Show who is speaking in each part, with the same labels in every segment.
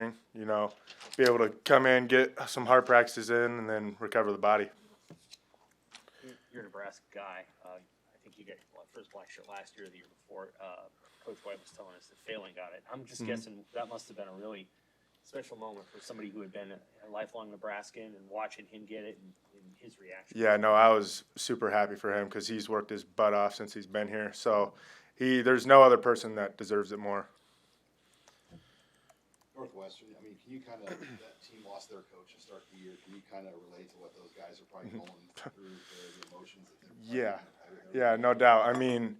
Speaker 1: you know, be able to come in, get some hard practices in, and then recover the body.
Speaker 2: You're a Nebraska guy. I think you got first black shirt last year, or the year before. Coach White was telling us that Phelan got it. I'm just guessing that must have been a really special moment for somebody who had been a lifelong Nebraskan and watching him get it and his reaction.
Speaker 1: Yeah, no, I was super happy for him because he's worked his butt off since he's been here. So there's no other person that deserves it more.
Speaker 3: Northwestern, I mean, can you kind of, that team lost their coach to start the year. Can you kind of relate to what those guys are probably going through, the emotions that they're
Speaker 1: Yeah, no doubt. I mean,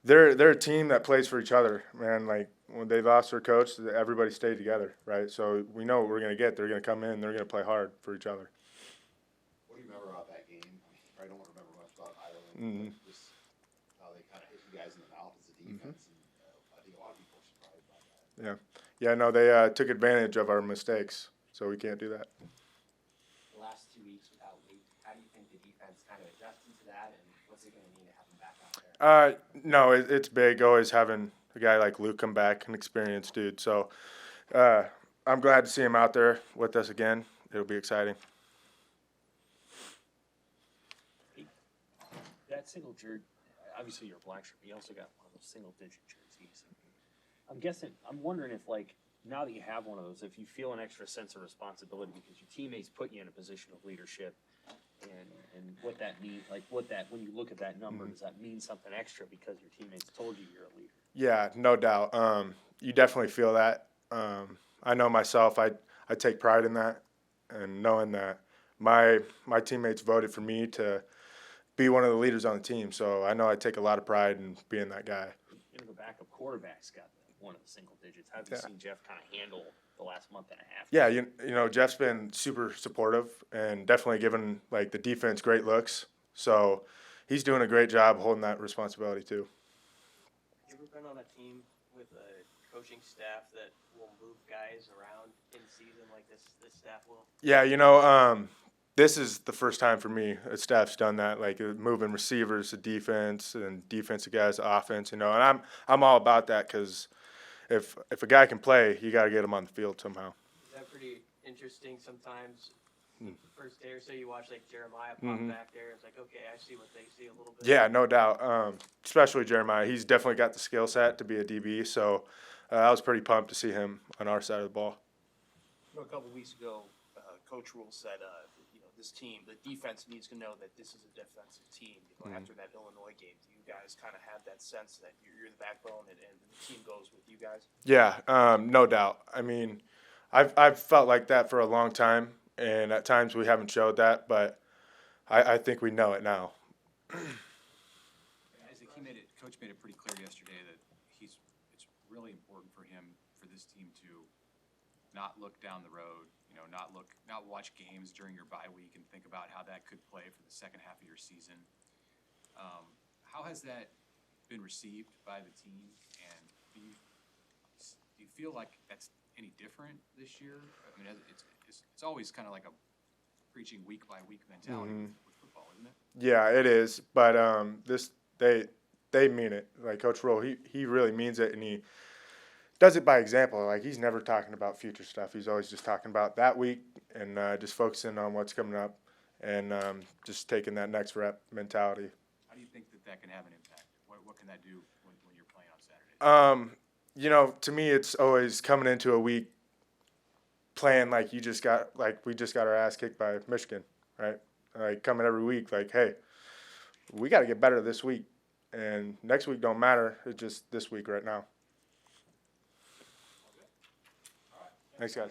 Speaker 1: they're a team that plays for each other, man. Like when they lost their coach, everybody stayed together, right? So we know what we're gonna get. They're gonna come in. They're gonna play hard for each other.
Speaker 3: What do you remember about that game? I don't remember much about Ireland. But just how they kind of hit you guys in the mouth as a defense, and I think a lot of people are surprised by that.
Speaker 1: Yeah. No, they took advantage of our mistakes, so we can't do that.
Speaker 4: The last 2 weeks without Luke, how do you think the defense kind of adjusted to that, and what's it going to mean to have him back out there?
Speaker 1: No, it's big always having a guy like Luke come back, an experienced dude. So I'm glad to see him out there with us again. It'll be exciting.
Speaker 2: That single jersey, obviously you're a black shirt, but you also got one of those single-digit jerseys. I'm wondering if, like, now that you have one of those, if you feel an extra sense of responsibility because your teammates put you in a position of leadership, and what that means, like when you look at that number, does that mean something extra because your teammates told you you're a leader?
Speaker 1: Yeah, no doubt. You definitely feel that. I know myself. I take pride in that, and knowing that my teammates voted for me to be one of the leaders on the team. So I know I take a lot of pride in being that guy.
Speaker 2: You know, the backup quarterback's got one of the single digits. How have you seen Jeff kind of handle the last month and a half?
Speaker 1: Yeah, you know, Jeff's been super supportive and definitely giving like the defense great looks. So he's doing a great job holding that responsibility too.
Speaker 5: Have you ever been on a team with a coaching staff that will move guys around in season like this staff will?
Speaker 1: Yeah, you know, this is the first time for me a staff's done that, like moving receivers to defense and defensive guys to offense. You know, and I'm all about that because if a guy can play, you got to get him on the field somehow.
Speaker 5: Is that pretty interesting sometimes? The first day or so you watch like Jeremiah pop back there. It's like, okay, I see what they see a little bit.
Speaker 1: Yeah, no doubt. Especially Jeremiah. He's definitely got the skill set to be a DB. So I was pretty pumped to see him on our side of the ball.
Speaker 6: You know, a couple of weeks ago, Coach Rule said, this team, the defense needs to know that this is a defensive team. You know, after that Illinois game, do you guys kind of have that sense that you're the backbone and the team goes with you guys?
Speaker 1: Yeah, no doubt. I mean, I've felt like that for a long time, and at times we haven't showed that, but I think we know it now.
Speaker 7: Isaac, Coach made it pretty clear yesterday that it's really important for him, for this team to not look down the road, you know, not watch games during your bye week and think about how that could play for the second half of your season. How has that been received by the team, and do you feel like that's any different this year? I mean, it's always kind of like a preaching week by week mentality with football, isn't it?
Speaker 1: Yeah, it is. But they mean it. Like Coach Roll, he really means it, and he does it by example. Like he's never talking about future stuff. He's always just talking about that week and just focusing on what's coming up and just taking that next rep mentality.
Speaker 7: How do you think that can have an impact? What can that do when you're playing on Saturday?
Speaker 1: You know, to me, it's always coming into a week playing like we just got our ass kicked by Michigan, right? Like coming every week, like, hey, we got to get better this week, and next week don't matter. It's just this week right now.
Speaker 6: Okay. All right.
Speaker 1: Thanks, guys.